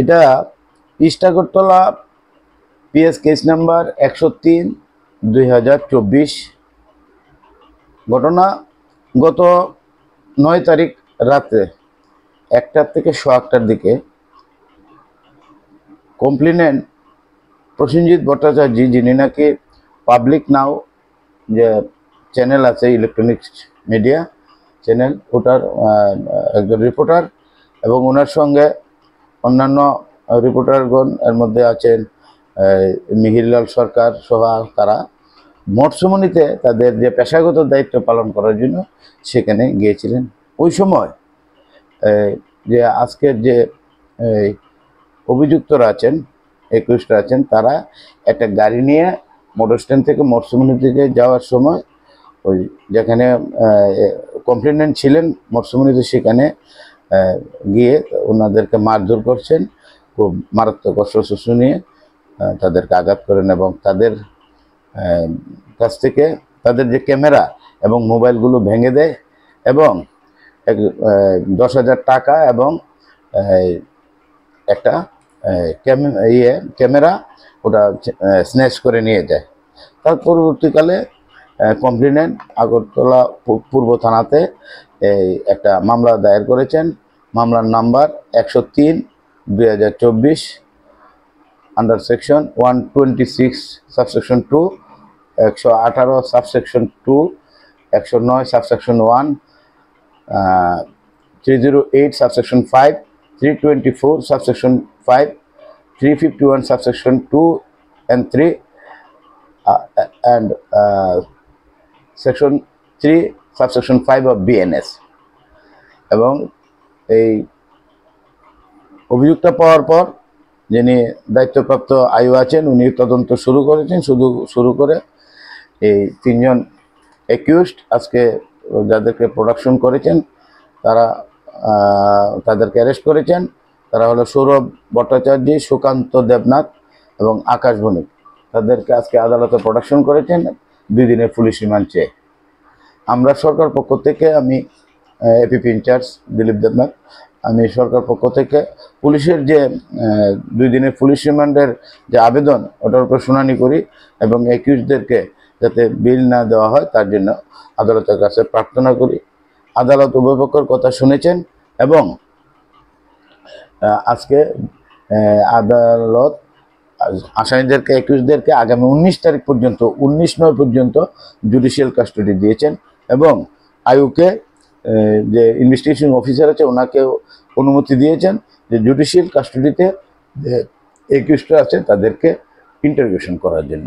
এটা east Agartala PS case number 103/2024। ঘটনা গত 9 তারিখ রাতে 1টা থেকে 1:15টার দিকে কমপ্লেনেন্ট প্রসেনজিৎ ভট্টাচার্য, যিনি নাকি পাবলিক নাও যে চ্যানেল আছে, ইলেকট্রনিক্স মিডিয়া চ্যানেল, ওটার একজন রিপোর্টার, এবং ওনার সঙ্গে অন্যান্য রিপোর্টারগণ, এর মধ্যে আছেন মিহিরলাল সরকার সহ, তারা মঠসমণিতে তাদের যে পেশাগত দায়িত্ব পালন করার জন্য সেখানে গিয়েছিলেন। ওই সময় যে আজকের যে অভিযুক্তরা আছেন, 21টা আছেন, তারা একটা গাড়ি নিয়ে মোটর স্ট্যান্ড থেকে মঠসমণি থেকে যাওয়ার সময় ওই যেখানে কমপ্লেনেন্ট ছিলেন মঠসমণিতে, সেখানে গিয়ে ওনাদেরকে মারধর করছেন, খুব মারাত্মক অস্ত্রশস্ত্র নিয়ে তাদেরকে আঘাত করেন, এবং তাদের কাছ থেকে তাদের যে ক্যামেরা এবং মোবাইলগুলো ভেঙে দেয়, এবং 10,000 টাকা এবং একটা ক্যামেরা ওটা স্ন্যাচ করে নিয়ে যায়। তার পরবর্তীকালে কমপ্লেনেন্ট আগরতলা পূর্ব থানাতে একটা মামলা দায়ের করেছেন। মামলার number 103/2024 under section 126 subsection 2, 118 subsection 2, 109 subsection 1, 308 subsection 5, 324 subsection 5, 351 subsection 2 and 3, and section 3 subsection 5 of BNS। এবং এই অভিযুক্ত পাওয়ার পর যিনি দায়িত্বপ্রাপ্ত আইও আছেন, উনি তদন্ত শুরু করেছেন। শুরু করে এই 3জন অ্যাকিউজড আজকে যাদেরকে প্রোডাকশন করেছেন, তারা তাদেরকে অ্যারেস্ট করেছেন। তারা হলো সৌরভ ভট্টাচার্য, সুকান্ত দেবনাথ এবং আকাশ বণিক। তাদেরকে আজকে আদালতে প্রোডাকশন করেছেন 2 দিনের পুলিশ রিমান্ড চেয়ে। আমরা সরকার পক্ষ থেকে, আমি এপিপি ইনচার্জ দিলীপ দেবনাথ, আমি সরকার পক্ষ থেকে পুলিশের যে 2 দিনের পুলিশ রিমান্ডের যে আবেদন, ওটার উপর শুনানি করি, এবং অ্যাকিউজদেরকে যাতে বিল না দেওয়া হয় তার জন্য আদালতের কাছে প্রার্থনা করি। আদালত উভয় পক্ষের কথা শুনেছেন, এবং আজকে আদালত আসামিদেরকে, অ্যাকিউজদেরকে আগামী 19 তারিখ পর্যন্ত, 19/9 পর্যন্ত জুডিশিয়াল কাস্টডি দিয়েছেন, এবং আইউকে যে ইনভেস্টিগেশন অফিসার আছে ওনাকে অনুমতি দিয়েছেন যে জুডিশিয়াল কাস্টডিতে যে অ্যাকিউজরা আছে তাদেরকে ইন্টারোগেশন করার জন্য।